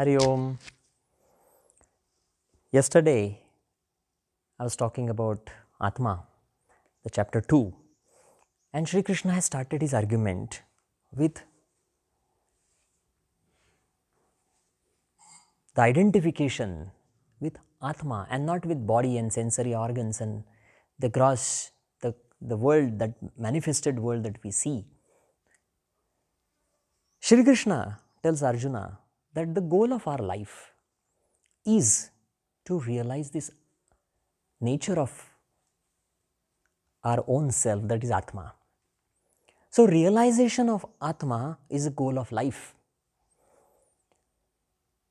Hari Om. Yesterday, I was talking about Atma, the chapter 2, and Sri Krishna has started his argument with the identification with Atma and not with body and sensory organs and the gross, the world, that manifested world that we see. Sri Krishna tells Arjuna that the goal of our life is to realize this nature of our own self, that is Atma. So, realization of Atma is a goal of life.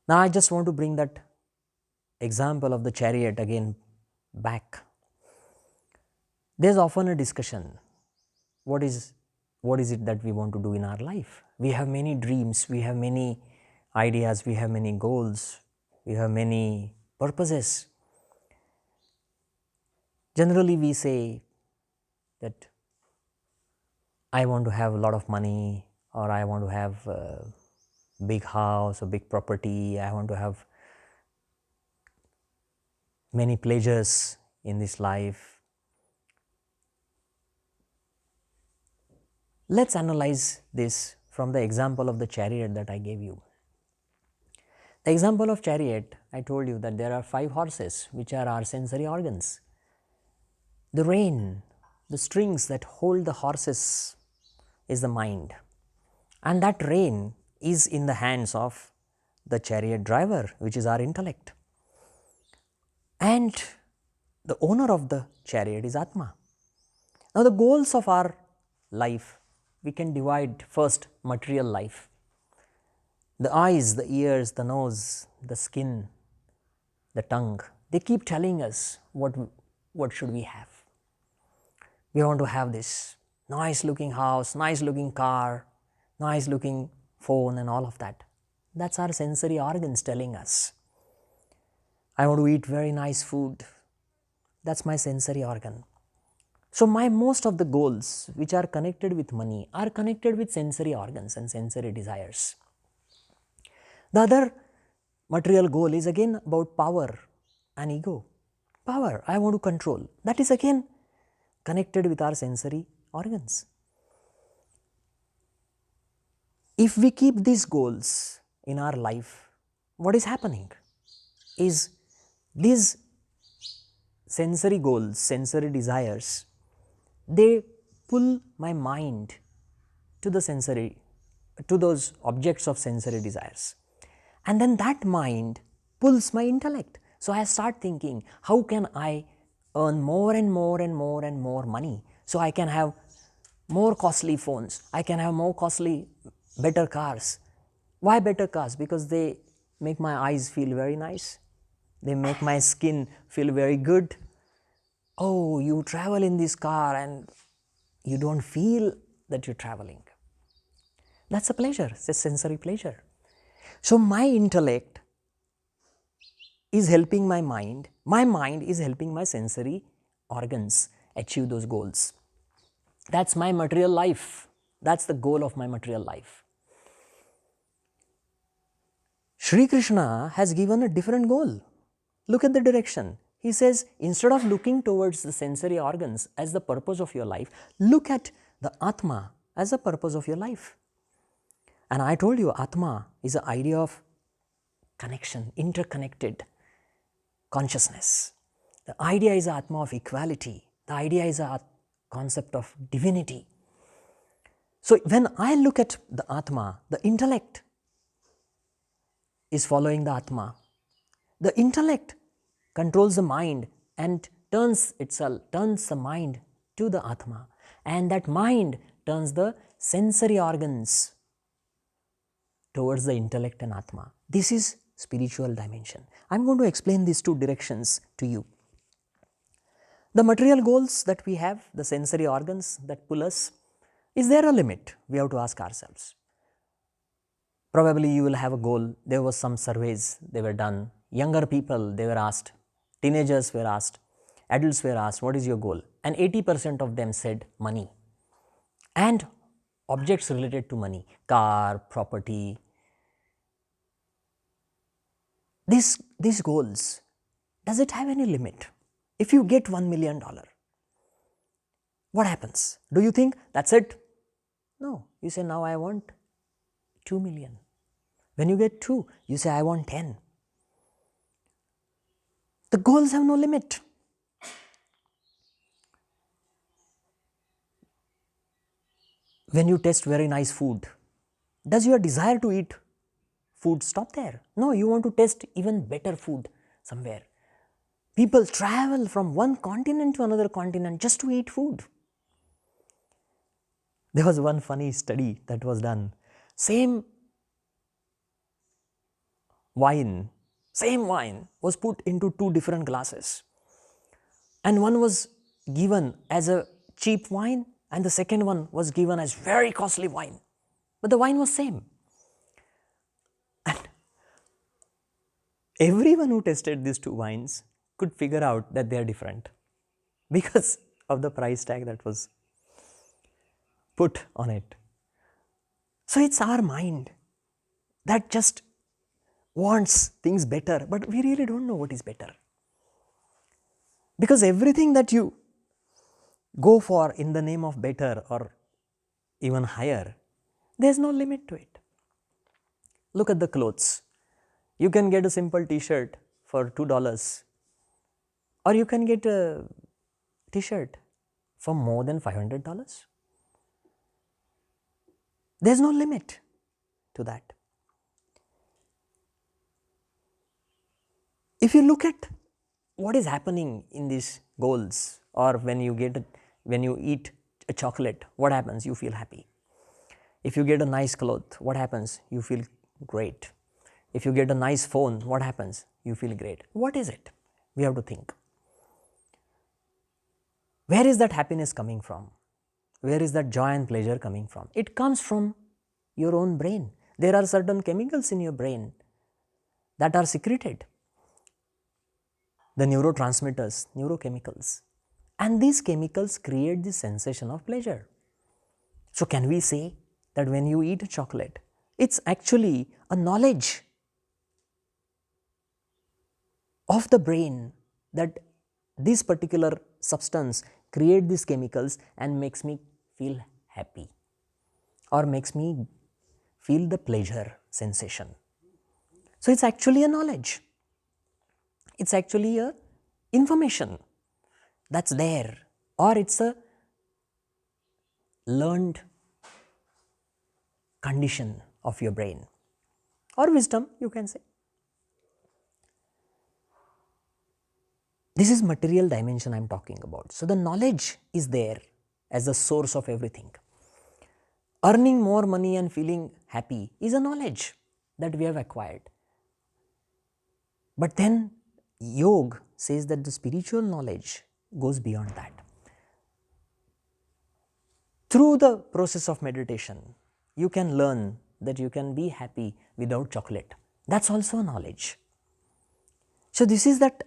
Now, I just want to bring that example of the chariot again back. There's often a discussion, what is it that we want to do in our life? We have many dreams, we have many ideas, we have many goals, we have many purposes. Generally, we say that I want to have a lot of money, or I want to have a big house, a big property, I want to have many pleasures in this life. Let's analyze this from the example of the chariot that I gave you. The example of chariot, I told you that there are 5 horses which are our sensory organs. The rein, the strings that hold the horses is the mind, and that rein is in the hands of the chariot driver, which is our intellect. And the owner of the chariot is Atma. Now, the goals of our life, we can divide first material life. The eyes, the ears, the nose, the skin, the tongue, they keep telling us what should we have. We want to have this nice looking house, nice looking car, nice looking phone and all of that. That's our sensory organs telling us. I want to eat very nice food. That's my sensory organ. So, most of the goals which are connected with money are connected with sensory organs and sensory desires. The other material goal is again about power and ego. Power, I want to control. That is again connected with our sensory organs. If we keep these goals in our life, what is happening is these sensory goals, sensory desires, they pull my mind to those objects of sensory desires, and then that mind pulls my intellect. So, I start thinking, how can I earn more and more and more and more money, so I can have more costly phones, I can have more costly, better cars. Why better cars? Because they make my eyes feel very nice, they make my skin feel very good. Oh, you travel in this car and you don't feel that you're traveling. That's a pleasure, it's a sensory pleasure. So, my intellect is helping my mind is helping my sensory organs achieve those goals. That's my material life, that's the goal of my material life. Sri Krishna has given a different goal. Look at the direction. He says, instead of looking towards the sensory organs as the purpose of your life, look at the Atma as the purpose of your life. And I told you, Atma is the idea of connection, interconnected consciousness. The idea is the Atma of equality. The idea is a concept of divinity. So, when I look at the Atma, the intellect is following the Atma. The intellect controls the mind and turns the mind to the Atma, and that mind turns the sensory organs towards the intellect and Atma. This is spiritual dimension. I am going to explain these 2 directions to you. The material goals that we have, the sensory organs that pull us, is there a limit? We have to ask ourselves. Probably you will have a goal. There was some surveys, they were done. Younger people, they were asked, teenagers were asked, adults were asked, what is your goal? And 80% of them said money and objects related to money, car, property, These goals, does it have any limit? If you get $1 million, what happens? Do you think that's it? No, you say now I want 2 million. When you get 2, you say I want 10. The goals have no limit. When you taste very nice food, does your desire to eat food stop there? No, you want to taste even better food somewhere. People travel from one continent to another continent just to eat food. There was one funny study that was done. Same wine was put into 2 different glasses. And one was given as a cheap wine and the second one was given as very costly wine. But the wine was same. And everyone who tasted these 2 wines could figure out that they are different because of the price tag that was put on it. So it's our mind that just wants things better, but we really don't know what is better. Because everything that you go for in the name of better or even higher, there's no limit to it. Look at the clothes. You can get a simple t-shirt for $2 or you can get a t-shirt for more than $500. There's no limit to that. If you look at what is happening in these goals, or when you eat a chocolate, what happens? You feel happy. If you get a nice cloth, what happens? You feel great. If you get a nice phone, what happens? You feel great. What is it? We have to think. Where is that happiness coming from? Where is that joy and pleasure coming from? It comes from your own brain. There are certain chemicals in your brain that are secreted. The neurotransmitters, neurochemicals. And these chemicals create the sensation of pleasure. So can we say that when you eat a chocolate, it's actually a knowledge of the brain that this particular substance creates these chemicals and makes me feel happy or makes me feel the pleasure sensation. So it's actually a knowledge. It's actually a information that's there, or it's a learned condition of your brain, or wisdom, you can say. This is material dimension I'm talking about. So the knowledge is there as the source of everything. Earning more money and feeling happy is a knowledge that we have acquired. But then yoga says that the spiritual knowledge goes beyond that. Through the process of meditation, you can learn that you can be happy without chocolate. That's also a knowledge. So this is that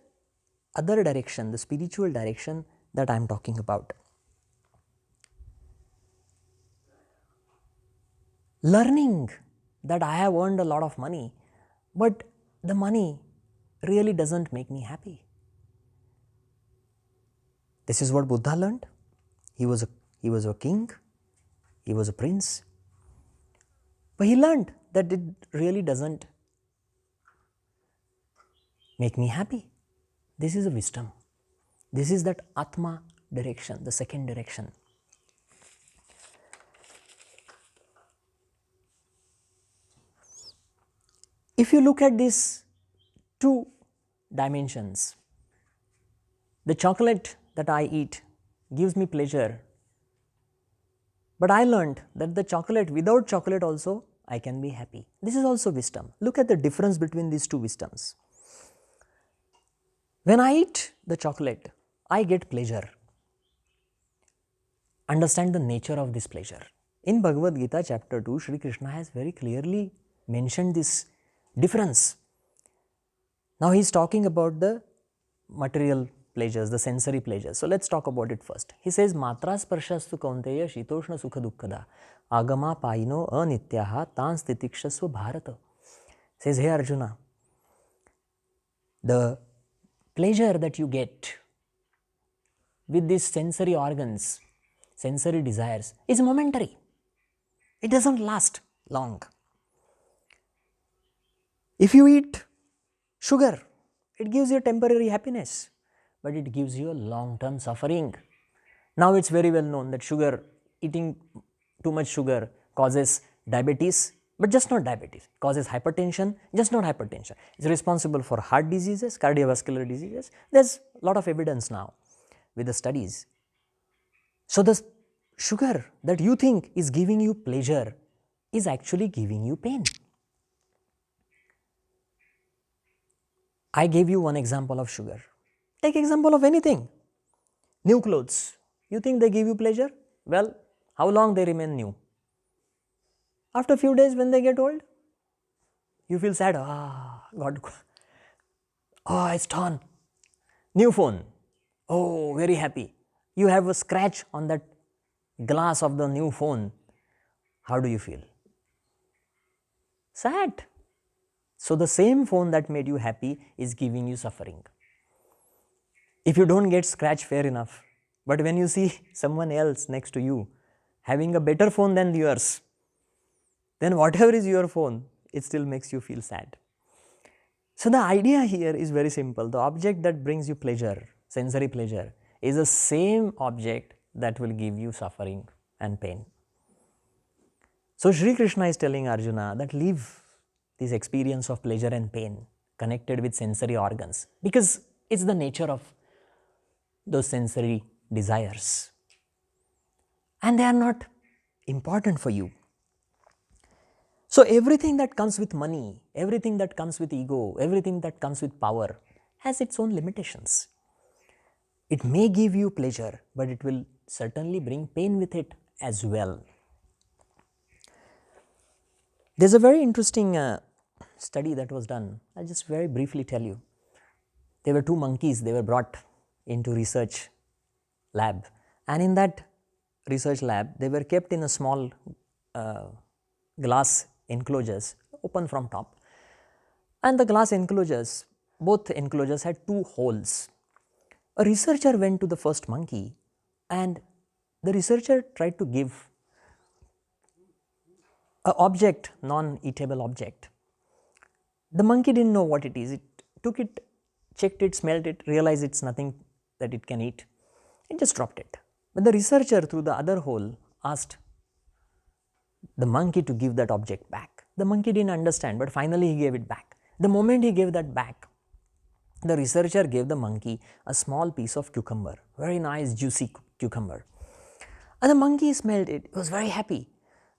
other direction, the spiritual direction that I am talking about. Learning that I have earned a lot of money, but the money really doesn't make me happy. This is what Buddha learned. He was a king, he was a prince, but he learned that it really doesn't make me happy. This is a wisdom. This is that Atma direction, the second direction. If you look at these 2 dimensions, the chocolate that I eat gives me pleasure, but I learned that the chocolate, without chocolate also, I can be happy. This is also wisdom. Look at the difference between these 2 wisdoms. When I eat the chocolate, I get pleasure. Understand the nature of this pleasure. In Bhagavad Gita chapter 2, Shri Krishna has very clearly mentioned this difference. Now he is talking about the material pleasures, the sensory pleasures. So let's talk about it first. He says, Matra sparshastu kaunteya shitoshna sukha dukkada agama paino anityaha tan stitikshasva bharata. Says, hey Arjuna, The pleasure that you get with these sensory organs, sensory desires, is momentary. It doesn't last long. If you eat sugar, it gives you temporary happiness, but it gives you a long-term suffering. Now it's very well known that eating too much sugar causes diabetes, but just not diabetes, causes hypertension, just not hypertension. It's responsible for heart diseases, cardiovascular diseases. There's a lot of evidence now with the studies. So the sugar that you think is giving you pleasure is actually giving you pain. I gave you one example of sugar. Take example of anything. New clothes. You think they give you pleasure? Well, how long they remain new? After a few days when they get old, you feel sad. It's torn. New phone. Oh, very happy. You have a scratch on that glass of the new phone. How do you feel? Sad. So the same phone that made you happy is giving you suffering. If you don't get scratch, fair enough. But when you see someone else next to you having a better phone than yours, then whatever is your phone, it still makes you feel sad. So the idea here is very simple. The object that brings you pleasure, sensory pleasure, is the same object that will give you suffering and pain. So Shri Krishna is telling Arjuna that leave this experience of pleasure and pain connected with sensory organs, because it's the nature of those sensory desires, and they are not important for you. So everything that comes with money, everything that comes with ego, everything that comes with power has its own limitations. It may give you pleasure, but it will certainly bring pain with it as well. There's a very interesting study that was done. I'll just very briefly tell you. There were two monkeys, they were brought into research lab, and in that research lab they were kept in a small glass enclosures open from top, and the glass enclosures, both enclosures had two holes. A researcher went to the first monkey and the researcher tried to give an object, non-eatable object. The monkey didn't know what it is. It took it, checked it, smelled it, realized it's nothing that it can eat. It just dropped it. But the researcher through the other hole asked the monkey to give that object back. The monkey didn't understand, but finally he gave it back. The moment he gave that back, the researcher gave the monkey a small piece of cucumber, very nice juicy cucumber. And the monkey smelled it, he was very happy.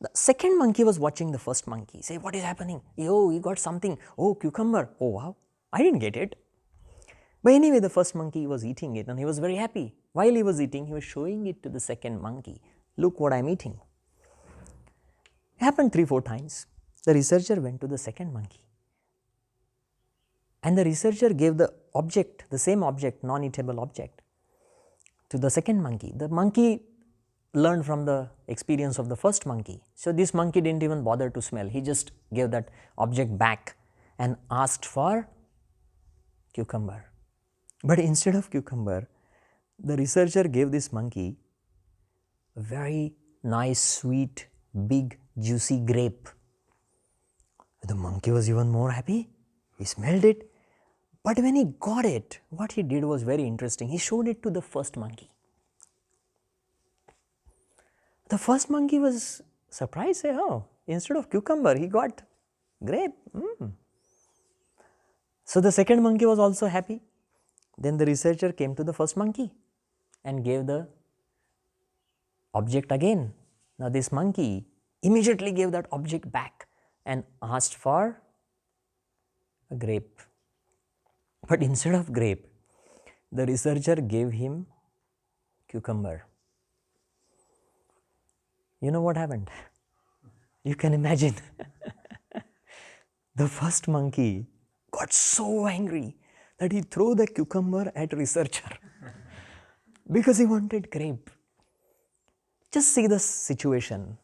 The second monkey was watching the first monkey, say, what is happening? Oh, he got something. Oh, cucumber. Oh, wow, I didn't get it. But anyway, the first monkey was eating it and he was very happy. While he was eating, he was showing it to the second monkey. Look what I am eating. It happened 3-4 times. The researcher went to the second monkey. And the researcher gave the object, the same object, non-eatable object, to the second monkey. The monkey learned from the experience of the first monkey. So this monkey didn't even bother to smell. He just gave that object back and asked for cucumber. But instead of cucumber, the researcher gave this monkey a very nice, sweet, big, juicy grape. The monkey was even more happy. He smelled it. But when he got it, what he did was very interesting. He showed it to the first monkey. The first monkey was surprised, say, oh, instead of cucumber, he got grape. So the second monkey was also happy. Then the researcher came to the first monkey and gave the object again. Now this monkey immediately gave that object back and asked for a grape. But instead of grape, the researcher gave him cucumber. You know what happened? You can imagine. The first monkey got so angry that he threw the cucumber at researcher because he wanted grape. Just see the situation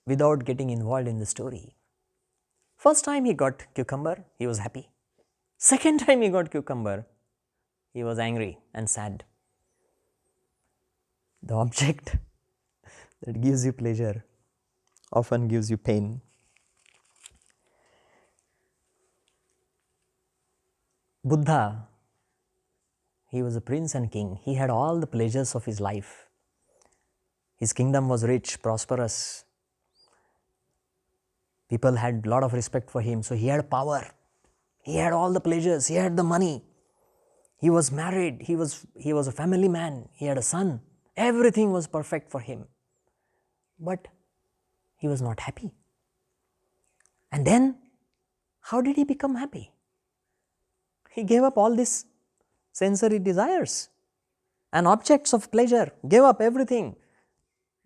without getting involved in the story. First time he got cucumber, he was happy. Second time he got cucumber, he was angry and sad. The object that gives you pleasure often gives you pain. Buddha, he was a prince and king. He had all the pleasures of his life. His kingdom was rich, prosperous. People had a lot of respect for him, so he had power. He had all the pleasures, he had the money. He was married, he was a family man, he had a son. Everything was perfect for him. But he was not happy. And then, how did he become happy? He gave up all these sensory desires and objects of pleasure, gave up everything.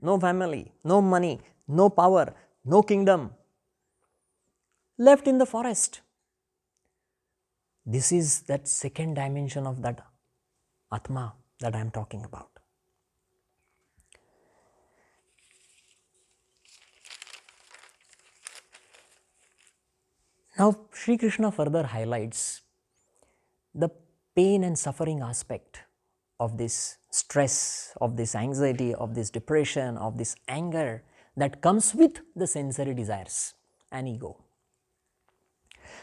No family, no money, no power, no kingdom. Left in the forest. This is that second dimension of that Atma that I am talking about. Now, Sri Krishna further highlights the pain and suffering aspect of this stress, of this anxiety, of this depression, of this anger that comes with the sensory desires and ego.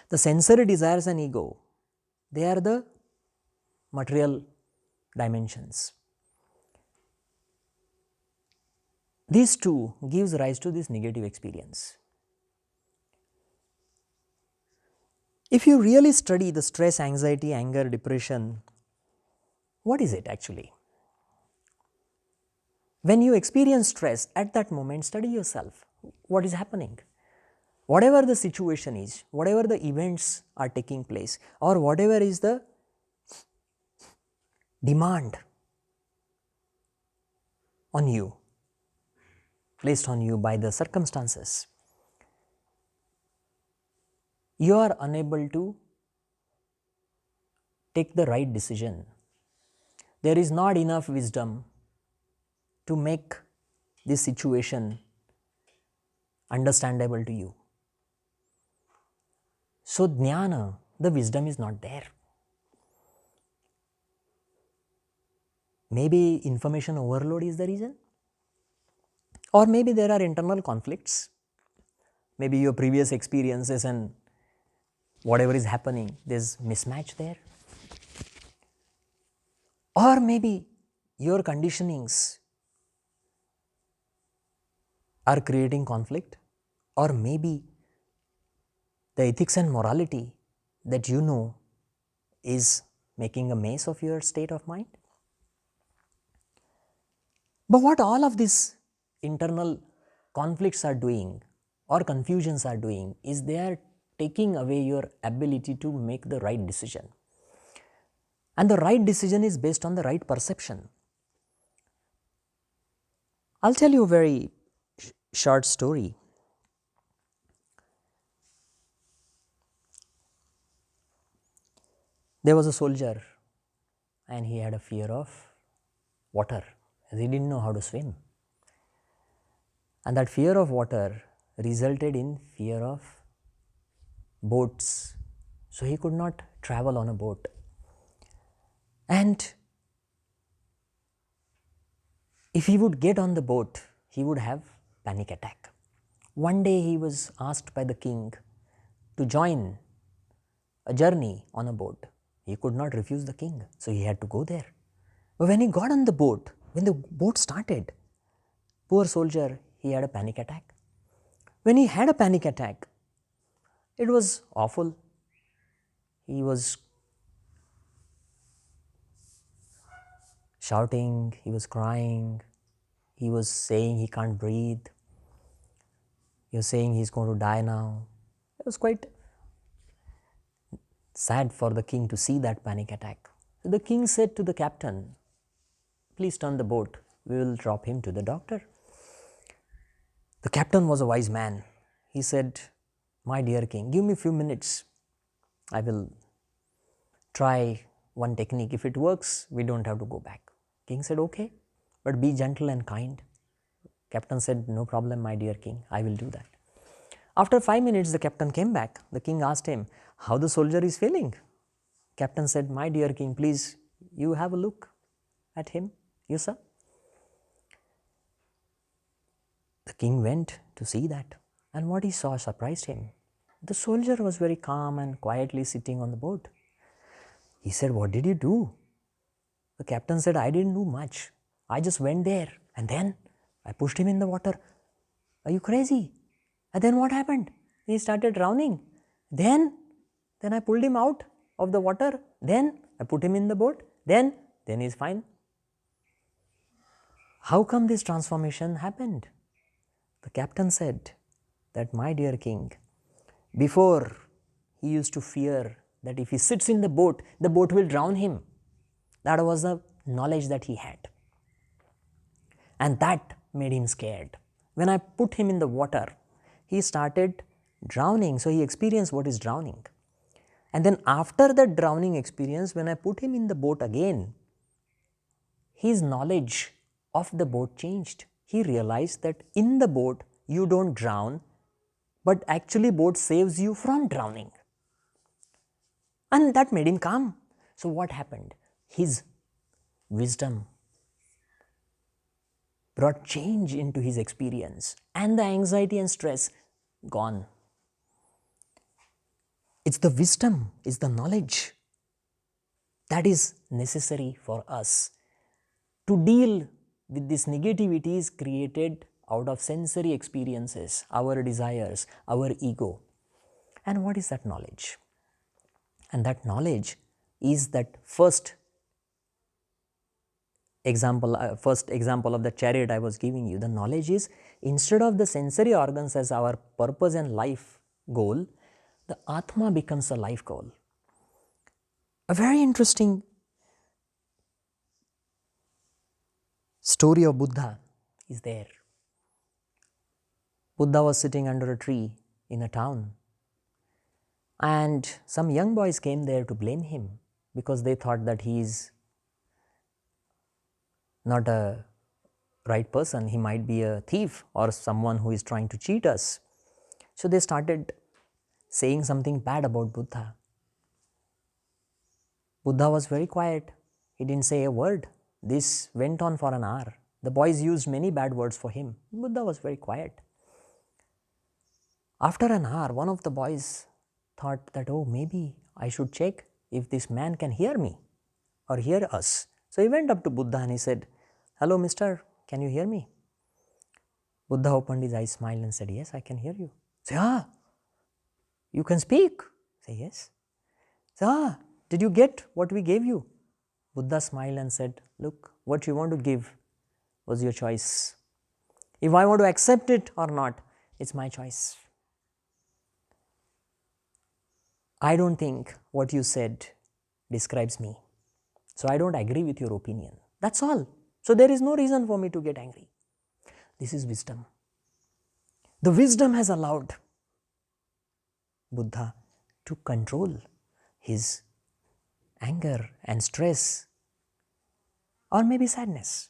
The sensory desires and ego, they are the material dimensions. These two gives rise to this negative experience. If you really study the stress, anxiety, anger, depression, what is it actually? When you experience stress, at that moment study yourself. What is happening? Whatever the situation is, whatever the events are taking place, or whatever is the demand on you, placed on you by the circumstances, you are unable to take the right decision. There is not enough wisdom to make this situation understandable to you. So, jnana, the wisdom is not there. Maybe information overload is the reason, or maybe there are internal conflicts. Maybe your previous experiences and whatever is happening, there's mismatch there. Or maybe your conditionings are creating conflict, or maybe the ethics and morality that you know is making a mess of your state of mind. But what all of these internal conflicts are doing or confusions are doing is they are taking away your ability to make the right decision. And the right decision is based on the right perception. I'll tell you a very short story. There was a soldier and he had a fear of water, as he didn't know how to swim. And that fear of water resulted in fear of boats. So he could not travel on a boat. And if he would get on the boat, he would have panic attack. One day he was asked by the king to join a journey on a boat. He could not refuse the king, so he had to go there. But when he got on the boat, when the boat started, poor soldier, he had a panic attack. When he had a panic attack, it was awful. He was shouting, he was crying, he was saying he can't breathe, he was saying he's going to die now. It was quite sad for the king to see that panic attack. So the king said to the captain, please turn the boat, we will drop him to the doctor. The captain was a wise man. He said, my dear king, give me a few minutes. I will try one technique. If it works, we don't have to go back. King said, okay, but be gentle and kind. Captain said, no problem, my dear king, I will do that. After 5 minutes, the captain came back. The king asked him how the soldier is feeling. Captain said, "My dear king, please, you have a look at him, you sir." The king went to see that, and what he saw surprised him. The soldier was very calm and quietly sitting on the boat. He said, "What did you do?" The captain said, "I didn't do much. I just went there and then I pushed him in the water." "Are you crazy?" "And then what happened?" "He started drowning. Then I pulled him out of the water. Then I put him in the boat. Then he's fine." How come this transformation happened? The captain said that, "My dear king, before he used to fear that if he sits in the boat will drown him. That was the knowledge that he had. And that made him scared. When I put him in the water, he started drowning. So he experienced what is drowning. And then after that drowning experience, when I put him in the boat again, his knowledge of the boat changed. He realized that in the boat you don't drown, but actually boat saves you from drowning." And that made him calm. So what happened? His wisdom brought change into his experience, and the anxiety and stress gone. It's the wisdom, it's the knowledge that is necessary for us to deal with this negativity is created out of sensory experiences, our desires, our ego. And what is that knowledge? And that knowledge is that first example of the chariot I was giving you. The knowledge is, instead of the sensory organs as our purpose and life goal, the Atma becomes a life goal. A very interesting story of Buddha is there. Buddha was sitting under a tree in a town, and some young boys came there to blame him because they thought that he is not a right person. He might be a thief or someone who is trying to cheat us. So they started saying something bad about Buddha. Buddha was very quiet. He didn't say a word. This went on for an hour. The boys used many bad words for him. Buddha was very quiet. After an hour, one of the boys thought that, oh, maybe I should check if this man can hear me or hear us. So he went up to Buddha and he said, "Hello, mister, can you hear me?" Buddha opened his eyes, smiled and said, "Yes, I can hear you." Say, "Ah, you can speak?" Say, "Yes." Say, "Ah, did you get what we gave you?" Buddha smiled and said, "Look, what you want to give was your choice. If I want to accept it or not, it's my choice. I don't think what you said describes me. So I don't agree with your opinion. That's all. So there is no reason for me to get angry." This is wisdom. The wisdom has allowed Buddha to control his anger and stress or maybe sadness.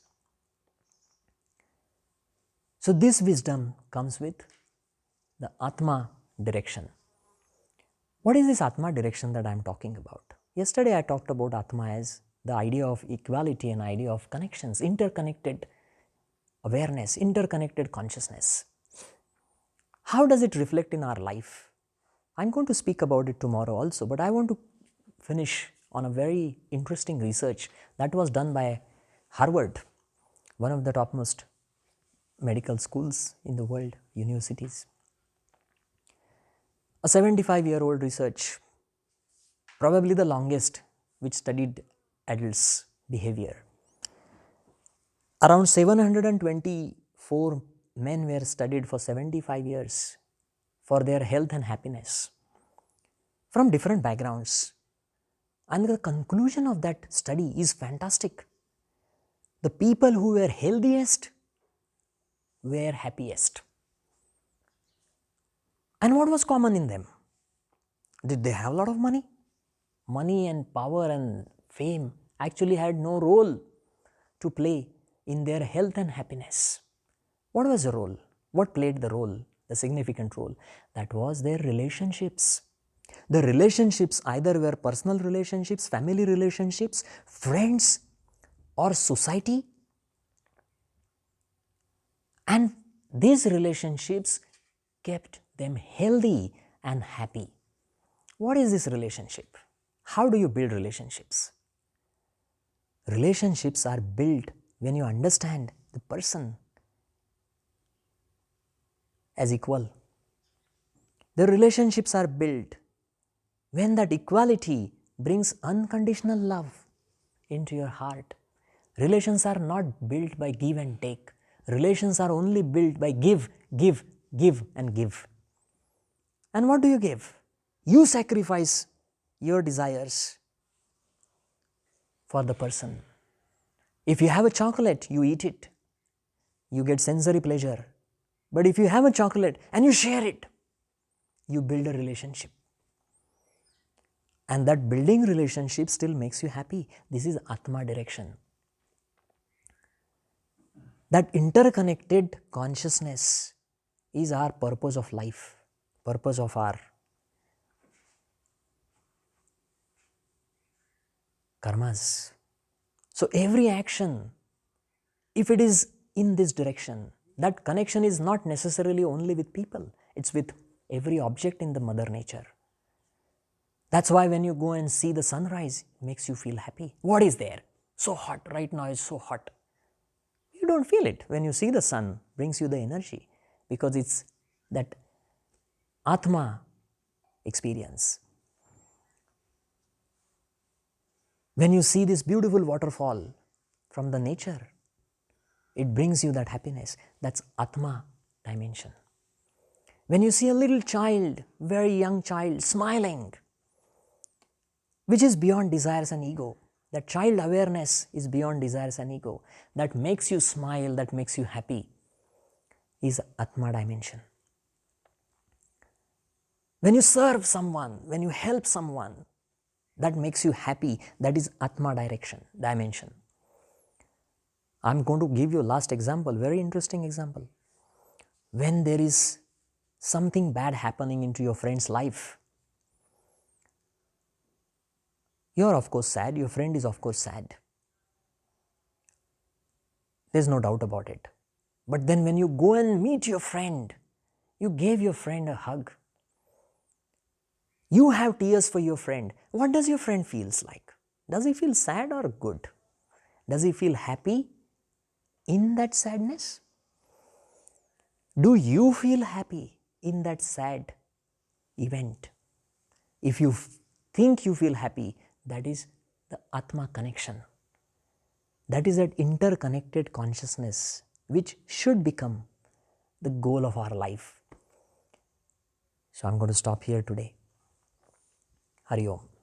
So this wisdom comes with the Atma direction. What is this Atma direction that I am talking about? Yesterday I talked about Atma as the idea of equality and idea of connections, interconnected awareness, interconnected consciousness. How does it reflect in our life? I'm going to speak about it tomorrow also, but I want to finish on a very interesting research that was done by Harvard, one of the topmost medical schools in the world, universities. A 75-year-old research, probably the longest, which studied adults' behavior. Around 724 men were studied for 75 years for their health and happiness from different backgrounds. And the conclusion of that study is fantastic. The people who were healthiest were happiest. And what was common in them? Did they have a lot of money? Money and power and fame actually had no role to play in their health and happiness. What was the role? What played the role, the significant role? That was their relationships. The relationships either were personal relationships, family relationships, friends, or society. And these relationships kept them healthy and happy. What is this relationship? How do you build relationships? Relationships are built when you understand the person as equal. The relationships are built when that equality brings unconditional love into your heart. Relations are not built by give and take. Relations are only built by give, give, give, and give. And what do you give? You sacrifice your desires for the person. If you have a chocolate, you eat it. You get sensory pleasure. But if you have a chocolate and you share it, you build a relationship. And that building relationship still makes you happy. This is Atma direction. That interconnected consciousness is our purpose of life, purpose of our karmas. So every action, if it is in this direction, that connection is not necessarily only with people, it's with every object in the mother nature. That's why when you go and see the sunrise, it makes you feel happy. What is there? So hot, right now it's so hot. You don't feel it. When you see the sun, brings you the energy because it's that Atma experience. When you see this beautiful waterfall from the nature, it brings you that happiness. That's Atma dimension. When you see a little child, very young child, smiling, which is beyond desires and ego, that child awareness is beyond desires and ego, that makes you smile, that makes you happy, is Atma dimension. When you serve someone, when you help someone, that makes you happy, that is Atma dimension. I'm going to give you a last example, very interesting example. When there is something bad happening into your friend's life, you are of course sad, your friend is of course sad. There's no doubt about it. But then when you go and meet your friend, you gave your friend a hug. You have tears for your friend. What does your friend feels like? Does he feel sad or good? Does he feel happy in that sadness? Do you feel happy in that sad event? If you think you feel happy, that is the Atma connection. That is that interconnected consciousness which should become the goal of our life. So I'm going to stop here today. Hari Om.